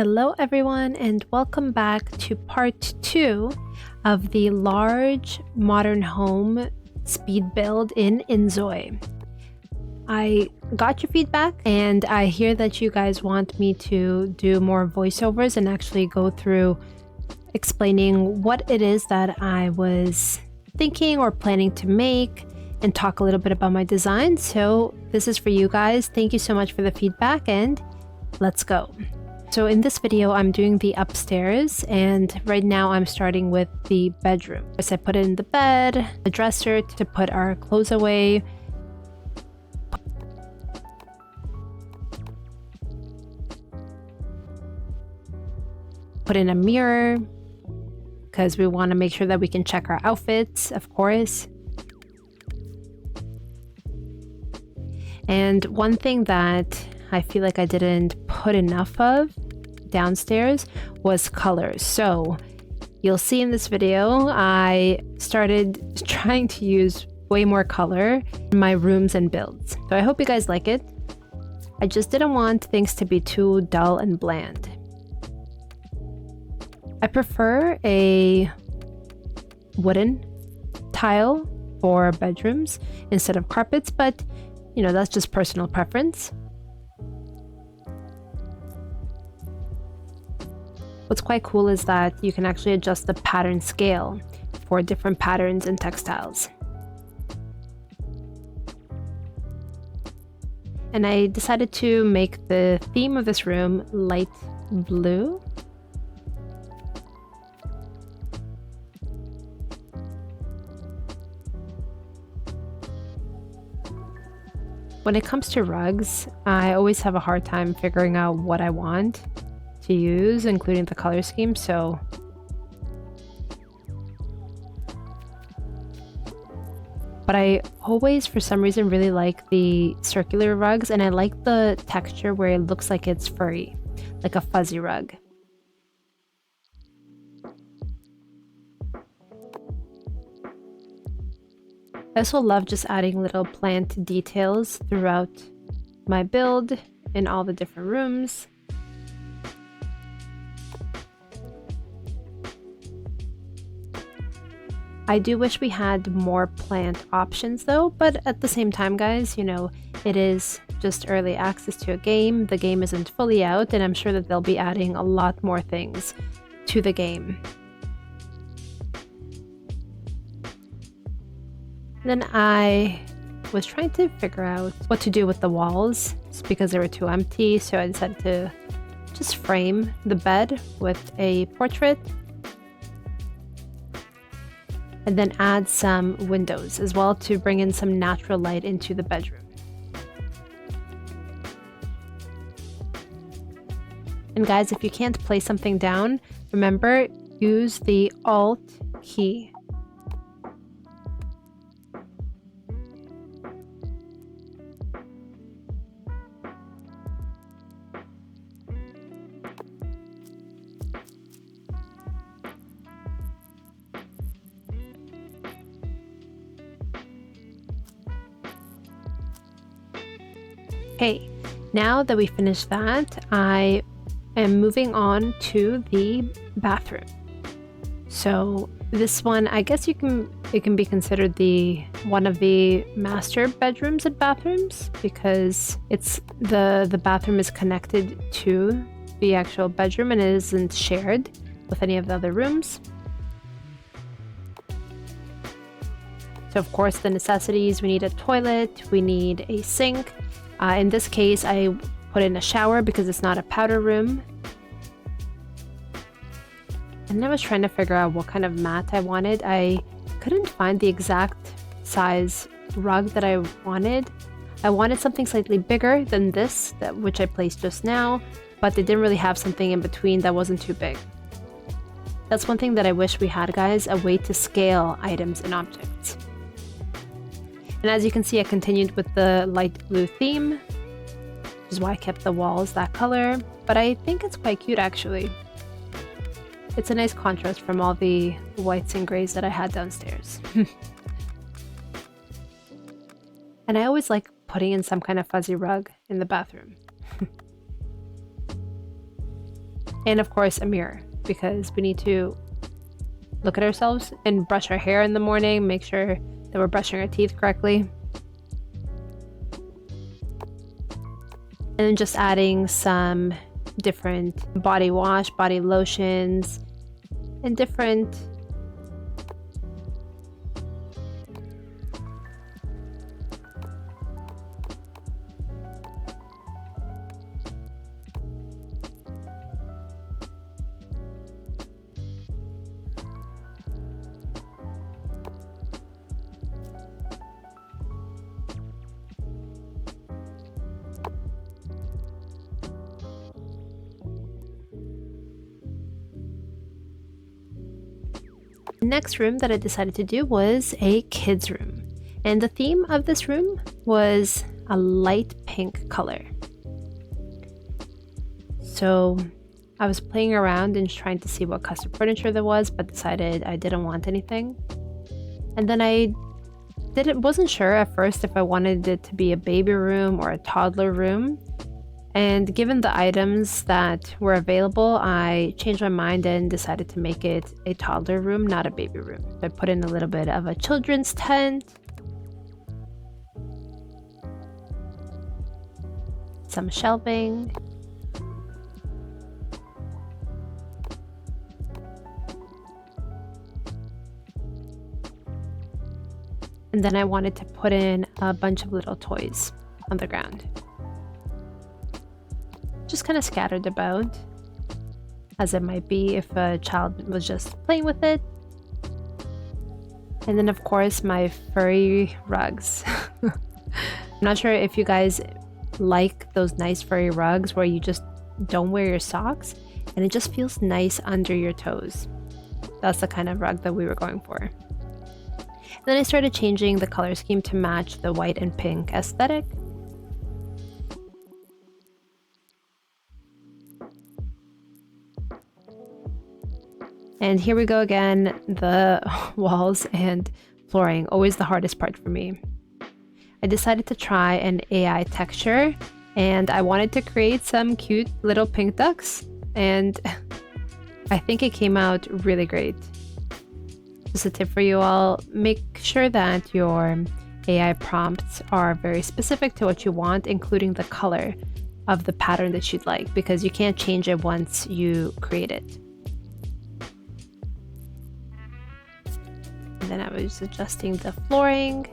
Hello everyone, and welcome back to part 2 of the large modern home speed build in inZOI. I got your feedback and I hear that you guys want me to do more voiceovers and actually go through explaining what it is that I was thinking or planning to make and talk a little bit about my design. So this is for you guys. Thank you so much for the feedback and let's go. So in this video, I'm doing the upstairs, and right now I'm starting with the bedroom. So I put in the bed, a dresser to put our clothes away. Put in a mirror, because we want to make sure that we can check our outfits, of course. And one thing that I feel like I didn't put enough of downstairs was colors. So you'll see in this video, I started trying to use way more color in my rooms and builds. So I hope you guys like it. I just didn't want things to be too dull and bland. I prefer a wooden tile for bedrooms instead of carpets, but you know, that's just personal preference. What's quite cool is that you can actually adjust the pattern scale for different patterns and textiles. And I decided to make the theme of this room light blue. When it comes to rugs, I always have a hard time figuring out what I want to use, including the color scheme, so but I always for some reason really like the circular rugs, and I like the texture where it looks like it's furry, like a fuzzy rug. I also love just adding little plant details throughout my build in all the different rooms. I do wish we had more plant options though, but at the same time, guys, you know, it is just early access to a game. The game isn't fully out, and I'm sure that they'll be adding a lot more things to the game. Then I was trying to figure out what to do with the walls because they were too empty, so I decided to just frame the bed with a portrait. And then add some windows as well to bring in some natural light into the bedroom. And guys, if you can't place something down, remember, use the Alt key. Okay, now that we finished that, I am moving on to the bathroom. So this one, I guess it can be considered one of the master bedrooms and bathrooms, because it's the bathroom is connected to the actual bedroom and it isn't shared with any of the other rooms. So of course, the necessities: we need a toilet, we need a sink. In this case, I put in a shower because it's not a powder room. And I was trying to figure out what kind of mat I wanted. I couldn't find the exact size rug that I wanted. I wanted something slightly bigger than this, which I placed just now, but they didn't really have something in between that wasn't too big. That's one thing that I wish we had, guys, a way to scale items and objects. And as you can see, I continued with the light blue theme, which is why I kept the walls that color, but I think it's quite cute actually. It's a nice contrast from all the whites and grays that I had downstairs. And I always like putting in some kind of fuzzy rug in the bathroom. And of course a mirror, because we need to look at ourselves and brush our hair in the morning, make sure that we're brushing our teeth correctly. And then just adding some different body wash, body lotions, and different next room that I decided to do was a kids room, and the theme of this room was a light pink color. So I was playing around and trying to see what custom furniture there was, but decided I didn't want anything. And then I wasn't sure at first if I wanted it to be a baby room or a toddler room. And given the items that were available, I changed my mind and decided to make it a toddler room, not a baby room. So I put in a little bit of a children's tent, some shelving, and then I wanted to put in a bunch of little toys on the ground. Just kind of scattered about, as it might be if a child was just playing with it. And then of course my furry rugs. I'm not sure if you guys like those nice furry rugs where you just don't wear your socks and it just feels nice under your toes. That's the kind of rug that we were going for. And then I started changing the color scheme to match the white and pink aesthetic. And here we go again, the walls and flooring, always the hardest part for me. I decided to try an AI texture, and I wanted to create some cute little pink ducks, and I think it came out really great. Just a tip for you all, make sure that your AI prompts are very specific to what you want, including the color of the pattern that you'd like, because you can't change it once you create it. And then I was adjusting the flooring.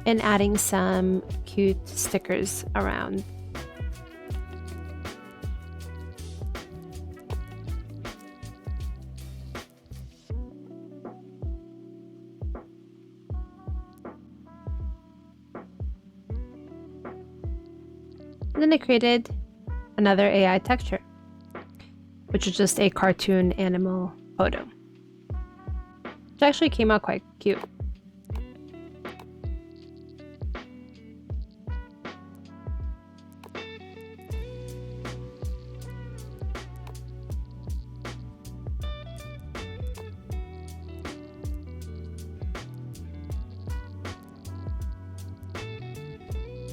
And adding some cute stickers around. And then I created another AI texture, which is just a cartoon animal photo, which actually came out quite cute.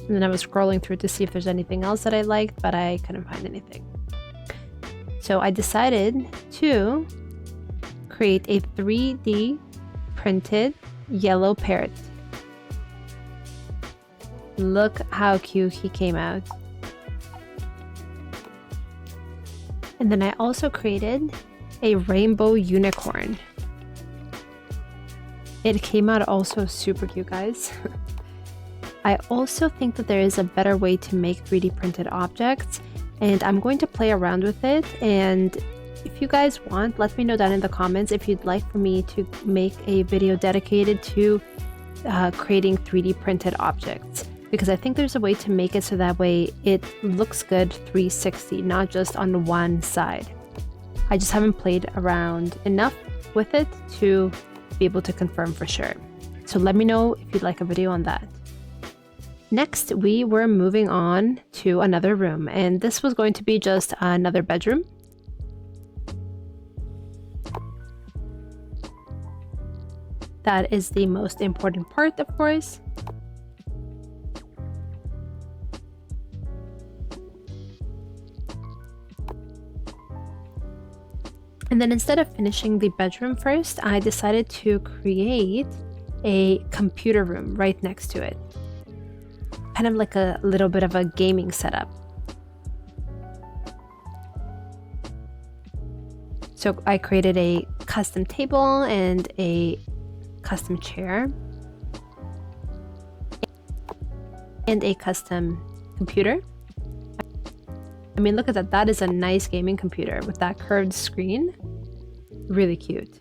And then I was scrolling through to see if there's anything else that I liked, but I couldn't find anything. So I decided to create a 3D printed yellow parrot. Look how cute he came out. And then I also created a rainbow unicorn. It came out also super cute, guys. I also think that there is a better way to make 3D printed objects, and I'm going to play around with it. And if you guys want, let me know down in the comments if you'd like for me to make a video dedicated to creating 3D printed objects, because I think there's a way to make it so that way it looks good 360, not just on one side. I just haven't played around enough with it to be able to confirm for sure. So let me know if you'd like a video on that. Next, we were moving on to another room, and this was going to be just another bedroom. That is the most important part, of course. And then instead of finishing the bedroom first, I decided to create a computer room right next to it. Kind of like a little bit of a gaming setup. So I created a custom table and a custom chair and a custom computer. I mean, look at that. That is a nice gaming computer with that curved screen. Really cute.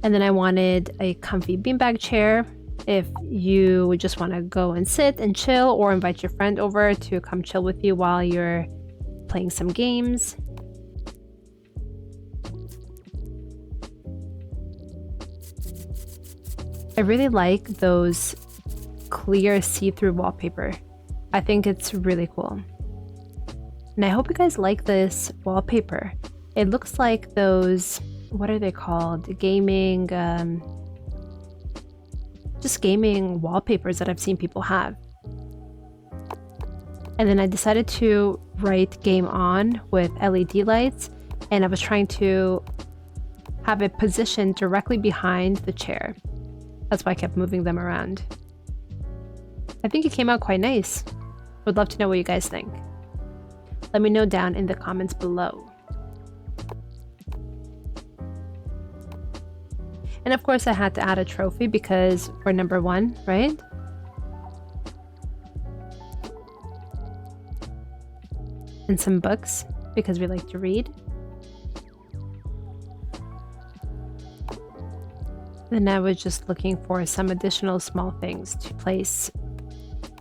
And then I wanted a comfy beanbag chair if you would just want to go and sit and chill, or invite your friend over to come chill with you while you're playing some games. I really like those clear see-through wallpaper. I think it's really cool. And I hope you guys like this wallpaper. It looks like those, what are they called? Gaming, just gaming wallpapers that I've seen people have. And then I decided to write game on with LED lights, and I was trying to have it positioned directly behind the chair. That's why I kept moving them around. I think it came out quite nice. Would love to know what you guys think. Let me know down in the comments below. And of course I had to add a trophy because we're number 1, right? And some books because we like to read. Then I was just looking for some additional small things to place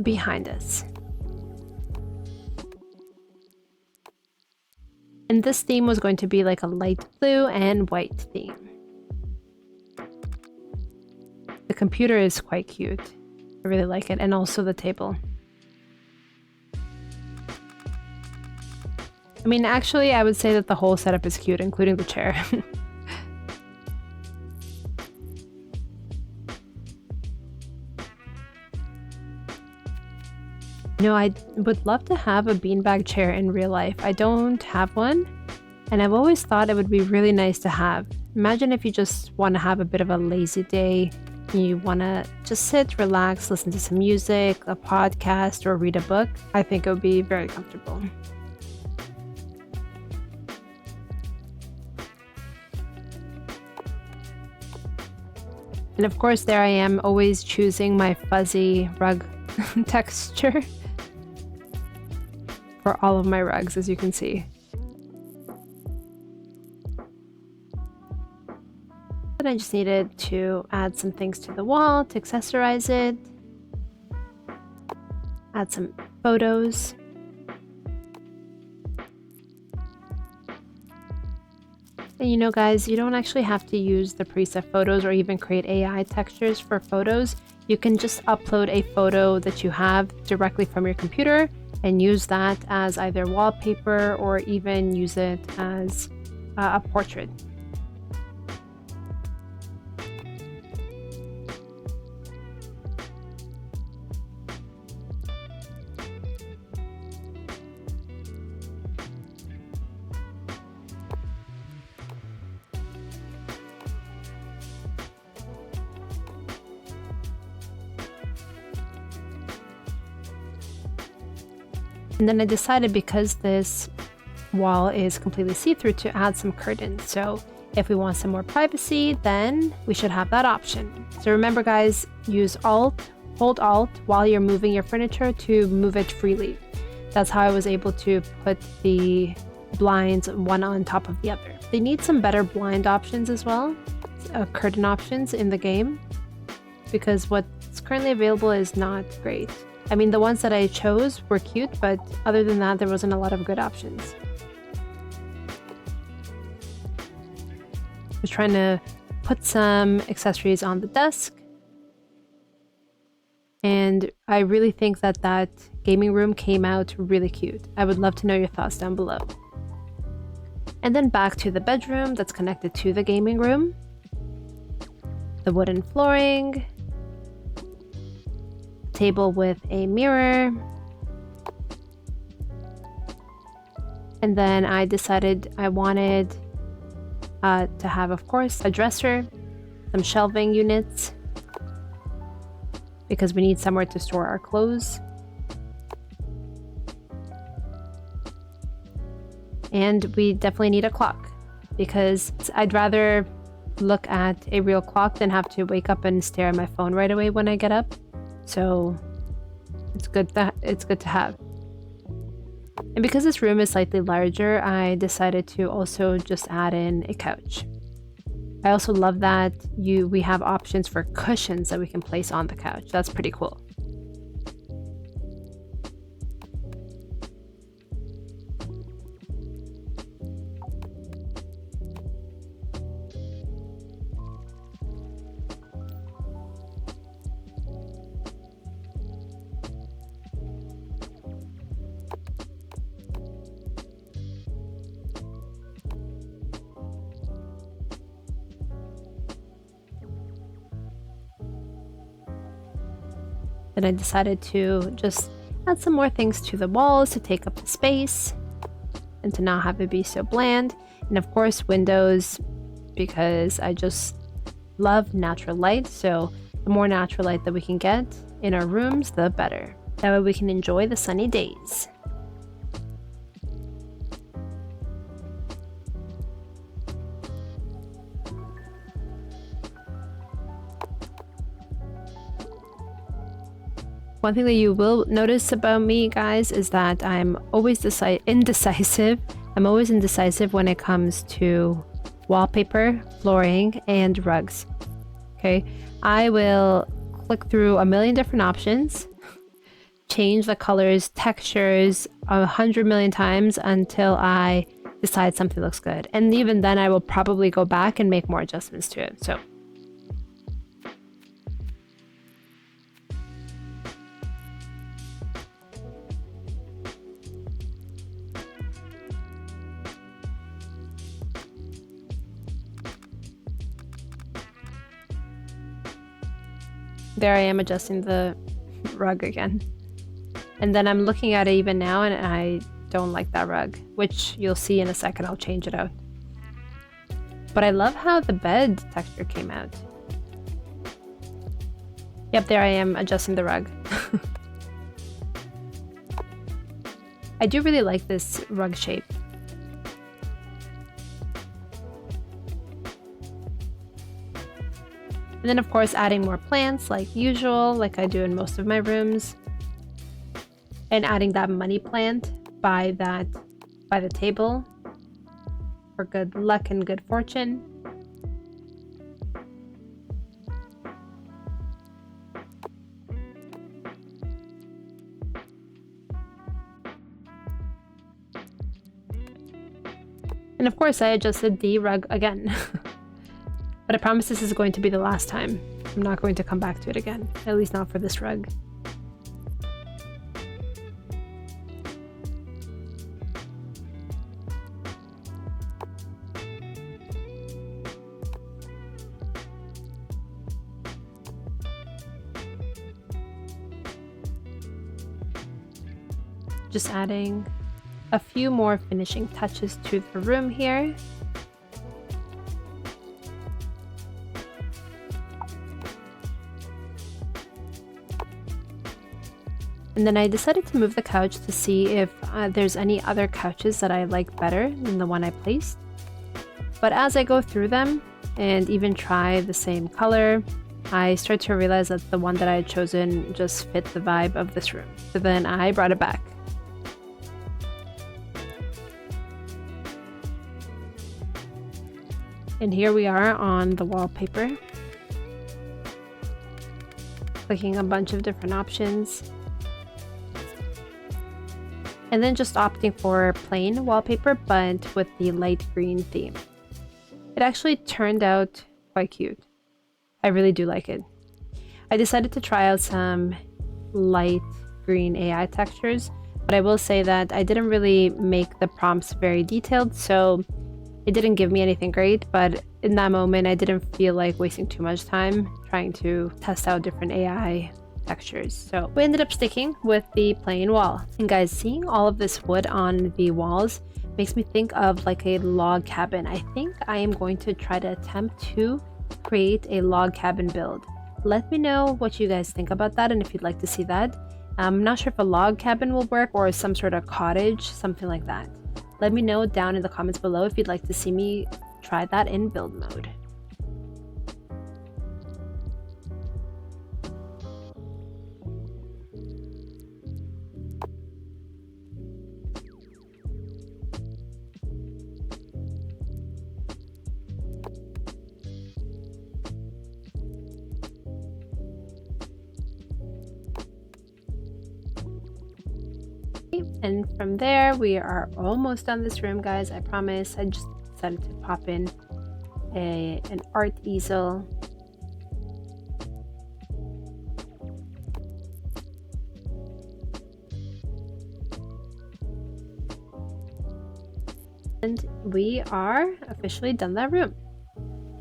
behind us. And this theme was going to be like a light blue and white theme. The computer is quite cute. I really like it, and also the table. I mean, actually, I would say that the whole setup is cute, including the chair. You know, I would love to have a beanbag chair in real life. I don't have one, and I've always thought it would be really nice to have. Imagine if you just want to have a bit of a lazy day, you want to just sit, relax, listen to some music, a podcast, or read a book. I think it would be very comfortable. And of course, there I am, always choosing my fuzzy rug texture for all of my rugs, as you can see. But I just needed to add some things to the wall to accessorize it. Add some photos. And you know, guys, you don't actually have to use the preset photos or even create AI textures for photos. You can just upload a photo that you have directly from your computer and use that as either wallpaper or even use it as a portrait. And then I decided, because this wall is completely see-through, to add some curtains. So if we want some more privacy, then we should have that option. So remember, guys, use hold Alt while you're moving your furniture to move it freely. That's how I was able to put the blinds one on top of the other. They need some better blind options as well, curtain options in the game, because what's currently available is not great. I mean, the ones that I chose were cute, but other than that, there wasn't a lot of good options. I was trying to put some accessories on the desk, and I really think that that gaming room came out really cute. I would love to know your thoughts down below. And then back to the bedroom that's connected to the gaming room. the wooden flooring, table with a mirror, and then I decided I wanted to have, of course, a dresser, some shelving units, because we need somewhere to store our clothes. And we definitely need a clock, because I'd rather look at a real clock than have to wake up and stare at my phone right away when I get up. So it's good to have. And because this room is slightly larger, I decided to also just add in a couch. I also love that we have options for cushions that we can place on the couch. That's pretty cool. Then I decided to just add some more things to the walls to take up the space and to not have it be so bland. And of course, windows, because I just love natural light. So the more natural light that we can get in our rooms, the better. That way we can enjoy the sunny days. One thing that you will notice about me, guys, is that I'm always indecisive. I'm always indecisive when it comes to wallpaper, flooring, and rugs. Okay, I will click through a million different options, change the colors, textures 100 million times until I decide something looks good. And even then, I will probably go back and make more adjustments to it. So there I am adjusting the rug again. And then I'm looking at it even now and I don't like that rug, which you'll see in a second. I'll change it out. But I love how the bed texture came out. Yep, there I am adjusting the rug. I do really like this rug shape. And then of course adding more plants like usual, like I do in most of my rooms. And adding that money plant by the table for good luck and good fortune. And of course I adjusted the rug again. But I promise this is going to be the last time. I'm not going to come back to it again, at least not for this rug. Just adding a few more finishing touches to the room here. And then I decided to move the couch to see if there's any other couches that I like better than the one I placed. But as I go through them and even try the same color, I start to realize that the one that I had chosen just fit the vibe of this room. So then I brought it back. And here we are on the wallpaper. Clicking a bunch of different options. And then just opting for plain wallpaper, but with the light green theme. It actually turned out quite cute. I really do like it. I decided to try out some light green AI textures, but I will say that I didn't really make the prompts very detailed, so it didn't give me anything great, but in that moment, I didn't feel like wasting too much time trying to test out different AI textures. So we ended up sticking with the plain wall. And guys, seeing all of this wood on the walls makes me think of like a log cabin. I think I am going to try to attempt to create a log cabin build. Let me know what you guys think about that and if you'd like to see that. I'm not sure if a log cabin will work or some sort of cottage, something like that. Let me know down in the comments below if you'd like to see me try that in build mode. And from there, we are almost done this room, guys. I promise. I just decided to pop in an art easel. And we are officially done that room.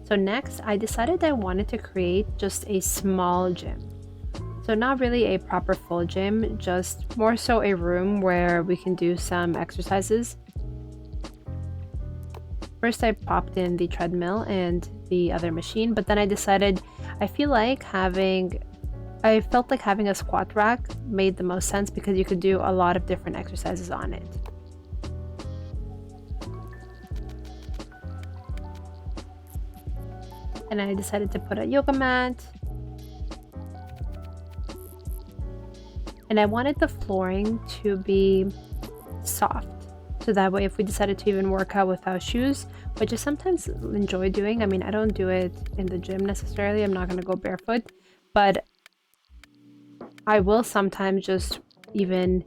So next, I decided I wanted to create just a small gym. So not really a proper full gym, just more so a room where we can do some exercises. First I popped in the treadmill and the other machine, but then I decided I felt like having a squat rack made the most sense because you could do a lot of different exercises on it. And I decided to put a yoga mat. And I wanted the flooring to be soft. So that way if we decided to even work out without shoes, which I sometimes enjoy doing. I mean, I don't do it in the gym necessarily. I'm not going to go barefoot. But I will sometimes just even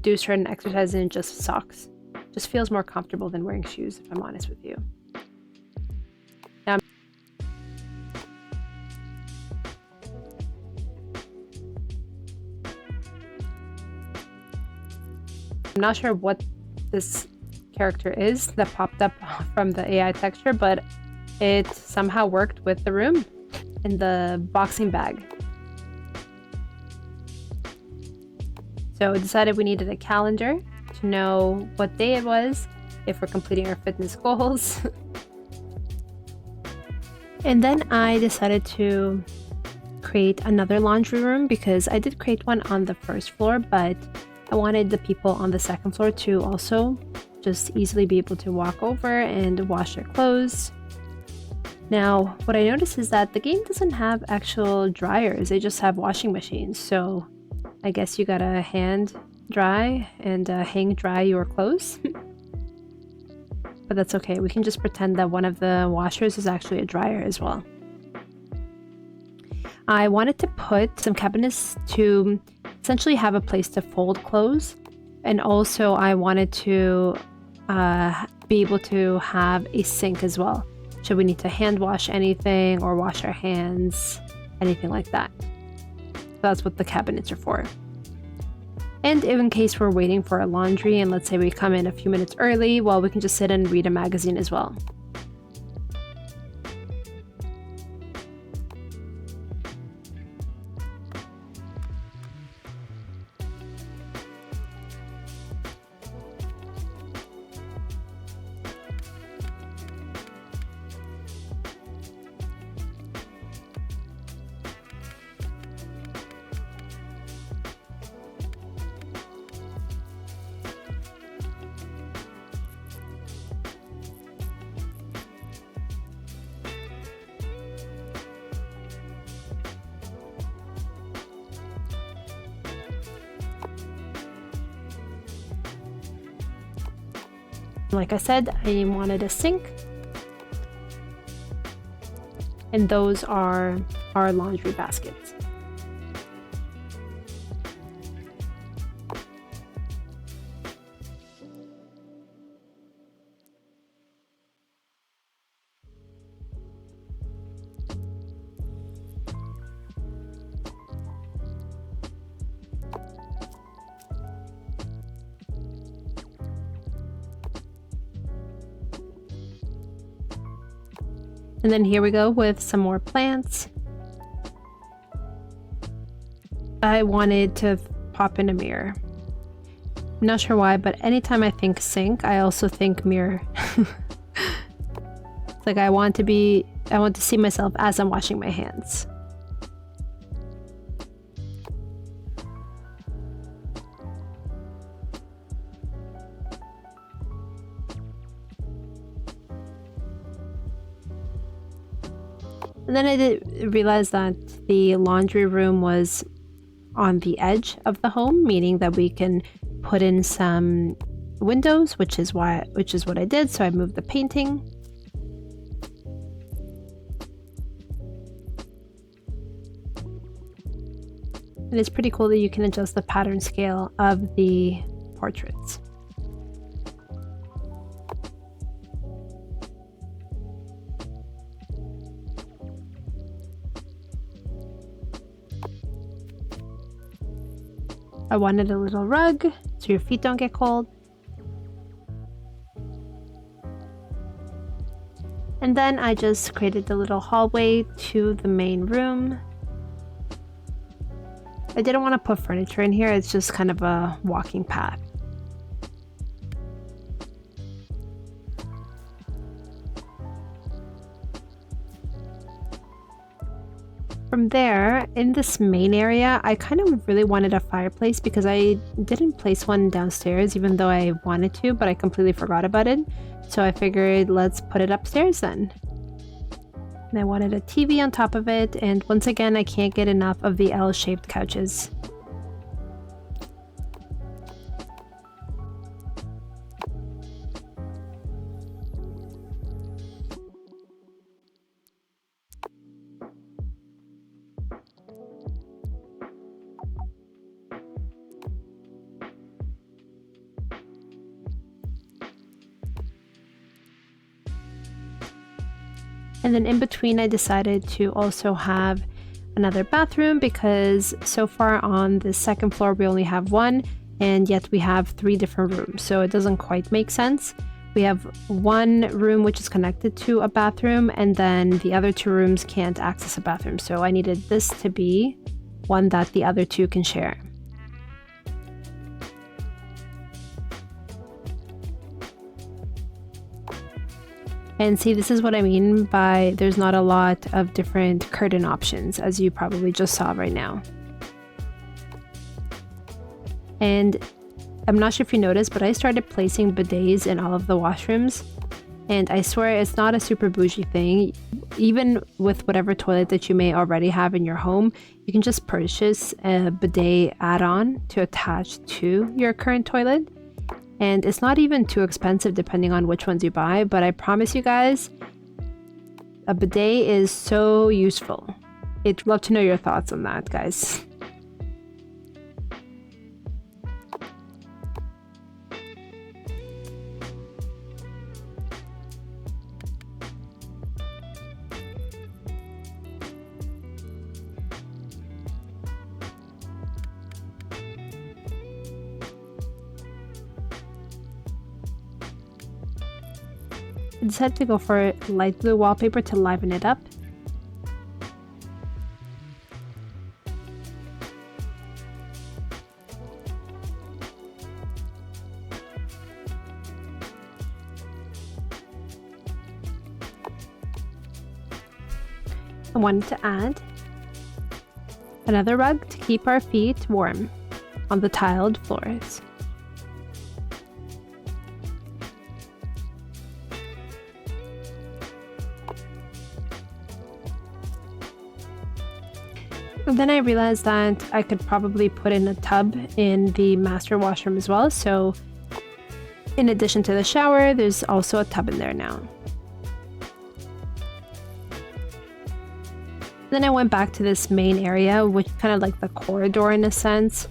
do certain exercises in just socks. Just feels more comfortable than wearing shoes, if I'm honest with you. Now, I'm not sure what this character is that popped up from the AI texture, but it somehow worked with the room in the boxing bag. So we decided we needed a calendar to know what day it was if we're completing our fitness goals. And then I decided to create another laundry room because I did create one on the first floor, but I wanted the people on the second floor to also just easily be able to walk over and wash their clothes. Now, what I noticed is that the game doesn't have actual dryers, they just have washing machines. So I guess you gotta hand dry and hang dry your clothes. But that's okay, we can just pretend that one of the washers is actually a dryer as well. I wanted to put some cabinets to essentially have a place to fold clothes, and also I wanted to be able to have a sink as well. Should we need to hand wash anything or wash our hands, anything like that. So that's what the cabinets are for. And in case we're waiting for our laundry and let's say we come in a few minutes early, well, we can just sit and read a magazine as well. Like I said, I wanted a sink. And those are our laundry baskets. And then here we go with some more plants. I wanted to pop in a mirror. I'm not sure why, but anytime I think sink, I also think mirror. It's like I want to see myself as I'm washing my hands. And then I did realize that the laundry room was on the edge of the home, meaning that we can put in some windows, which is what I did. So I moved the painting. And it's pretty cool that you can adjust the pattern scale of the portraits. I wanted a little rug so your feet don't get cold. And then I just created the little hallway to the main room. I didn't want to put furniture in here, it's just kind of a walking path. From there, in this main area, I kind of really wanted a fireplace because I didn't place one downstairs even though I wanted to, but I completely forgot about it. So I figured let's put it upstairs then. And I wanted a TV on top of it, and once again, I can't get enough of the L-shaped couches. And then in between, I decided to also have another bathroom because so far on the second floor, we only have one, and yet we have 3 different rooms. So it doesn't quite make sense. We have one room which is connected to a bathroom, and then the other 2 rooms can't access a bathroom. So I needed this to be one that the other 2 can share. And see, this is what I mean by there's not a lot of different curtain options, as you probably just saw right now. And I'm not sure if you noticed, but I started placing bidets in all of the washrooms. And I swear it's not a super bougie thing. Even with whatever toilet that you may already have in your home, you can just purchase a bidet add-on to attach to your current toilet. And it's not even too expensive depending on which ones you buy, but I promise you guys, a bidet is so useful. I'd love to know your thoughts on that, guys. I decided to go for light blue wallpaper to liven it up. I wanted to add another rug to keep our feet warm on the tiled floors. And then I realized that I could probably put in a tub in the master washroom as well. So in addition to the shower, there's also a tub in there now. Then I went back to this main area, which kind of like the corridor in a sense.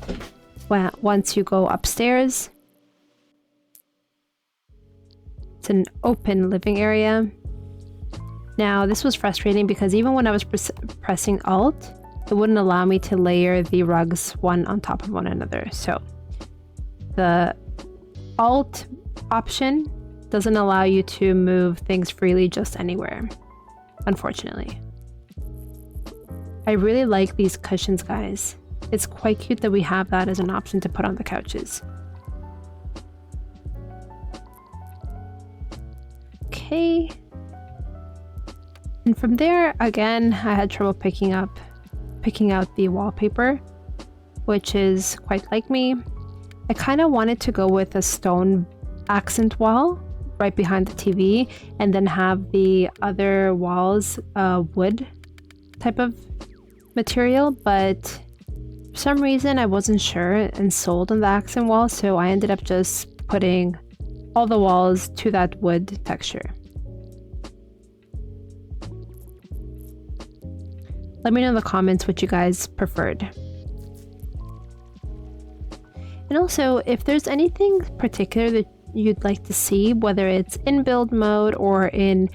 Once you go upstairs, it's an open living area. Now this was frustrating because even when I was pressing Alt, it wouldn't allow me to layer the rugs one on top of one another. So the Alt option doesn't allow you to move things freely just anywhere. unfortunately. I really like these cushions, guys. It's quite cute that we have that as an option to put on the couches. Okay. And from there, again, I had trouble picking out the wallpaper, which is quite like me. I kind of wanted to go with a stone accent wall right behind the TV, and then have the other walls wood type of material, but for some reason I wasn't sure and sold on the accent wall, so I ended up just putting all the walls to that wood texture. Let me know in the comments what you guys preferred. And also, if there's anything particular that you'd like to see, whether it's in build mode or in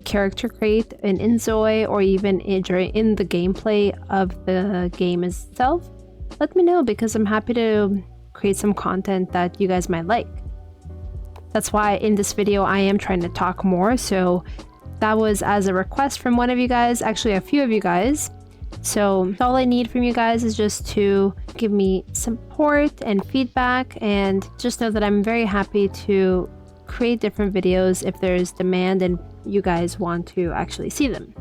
character create in inZOI, or even in the gameplay of the game itself, let me know, because I'm happy to create some content that you guys might like. That's why in this video I am trying to talk more, so that was as a request from one of you guys, actually a few of you guys. So all I need from you guys is just to give me support and feedback, and just know that I'm very happy to create different videos if there's demand and you guys want to actually see them.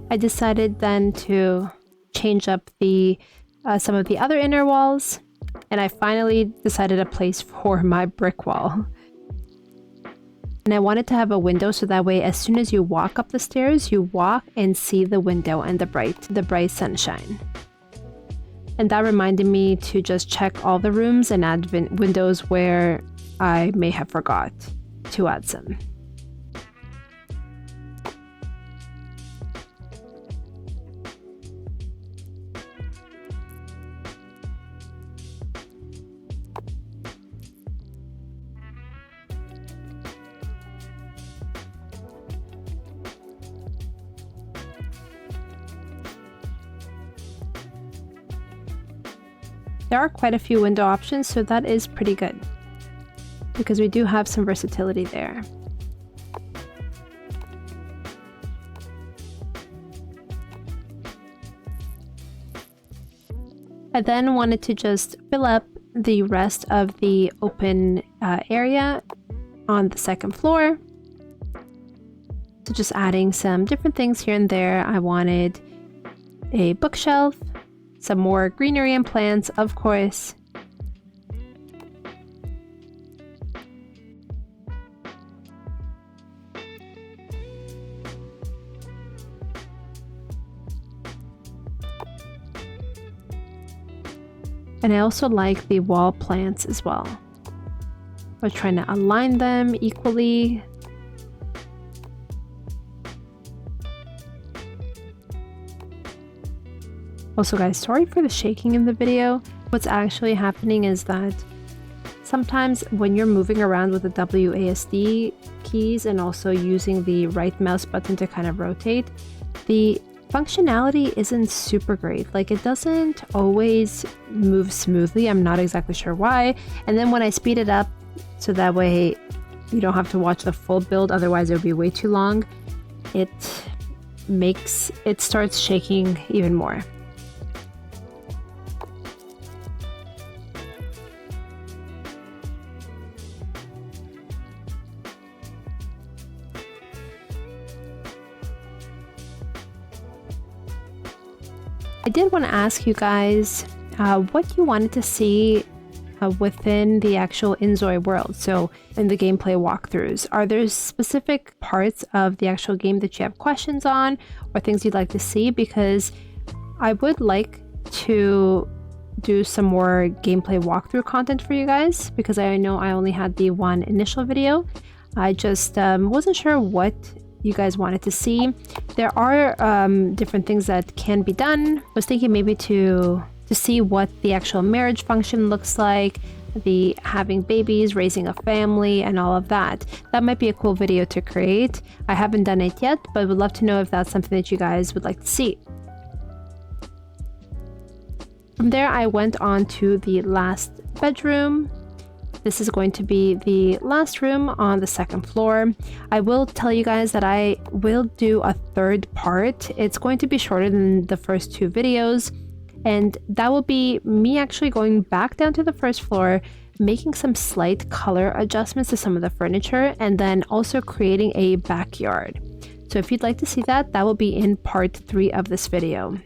I decided then to change up some of the other inner walls, and I finally decided a place for my brick wall. And I wanted to have a window, so that way as soon as you walk up the stairs, you walk and see the window and the bright sunshine. And that reminded me to just check all the rooms and add windows where I may have forgot to add some. There are quite a few window options, so that is pretty good, because we do have some versatility there. I then wanted to just fill up the rest of the open area on the second floor. So just adding some different things here and there. I wanted a bookshelf, some more greenery and plants, of course. And I also like the wall plants as well. We're trying to align them equally. Also guys, sorry for the shaking in the video. What's actually happening is that sometimes when you're moving around with the WASD keys and also using the right mouse button to kind of rotate, the functionality isn't super great. Like, it doesn't always move smoothly. I'm not exactly sure why. And then when I speed it up, so that way you don't have to watch the full build, otherwise it would be way too long, it starts shaking even more. I did want to ask you guys what you wanted to see within the actual inZOI world. So in the gameplay walkthroughs, are there specific parts of the actual game that you have questions on or things you'd like to see? Because I would like to do some more gameplay walkthrough content for you guys, because I know I only had the one initial video. I just wasn't sure what you guys wanted to see. There are different things that can be done. I was thinking maybe to to see what the actual marriage function looks like, the having babies, raising a family, and all of that. That might be a cool video to create. I haven't done it yet, but would love to know if that's something that you guys would like to see. From there, I went on to the last bedroom. This is going to be the last room on the second floor. I will tell you guys that I will do a third part. It's going to be shorter than the first two videos, and that will be me actually going back down to the first floor, making some slight color adjustments to some of the furniture, and then also creating a backyard. So if you'd like to see that, that will be in part 3 of this video.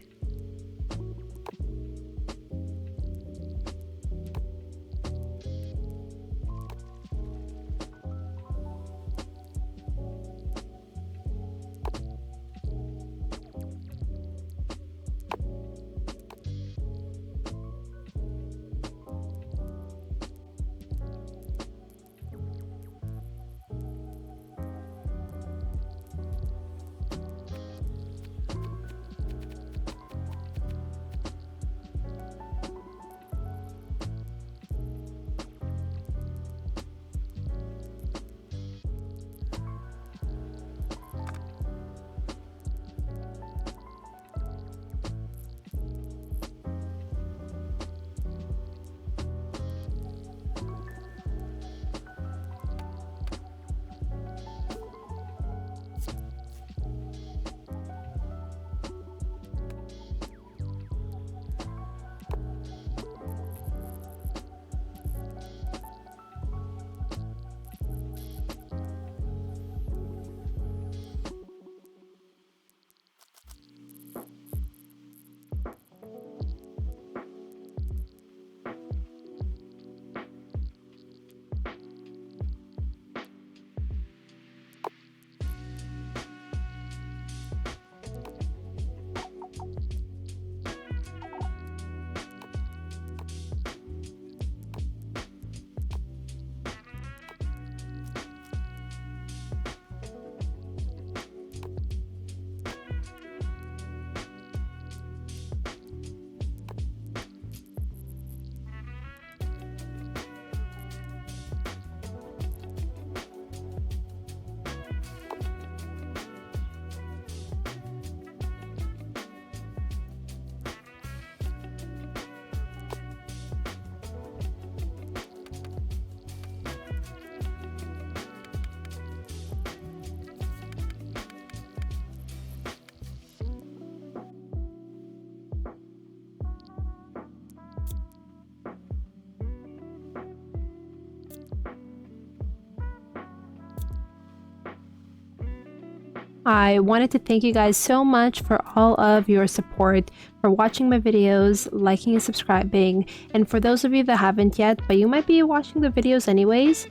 I wanted to thank you guys so much for all of your support, for watching my videos, liking and subscribing, and for those of you that haven't yet, but you might be watching the videos anyways,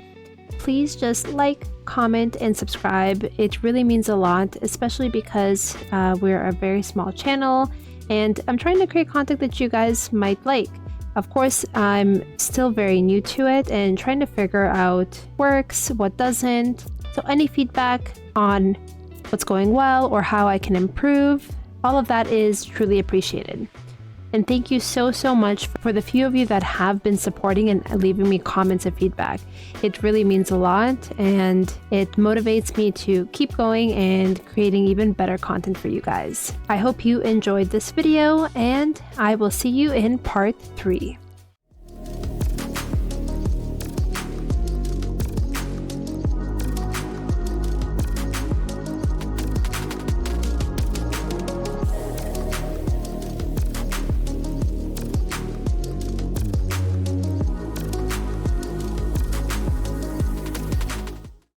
please just like, comment, and subscribe. It really means a lot, especially because we're a very small channel, and I'm trying to create content that you guys might like. Of course, I'm still very new to it and trying to figure out what works, what doesn't. So any feedback on what's going well or how I can improve, all of that is truly appreciated. And thank you so much for the few of you that have been supporting and leaving me comments and feedback. It really means a lot, and it motivates me to keep going and creating even better content for you guys. I hope you enjoyed this video, and I will see you in part 3.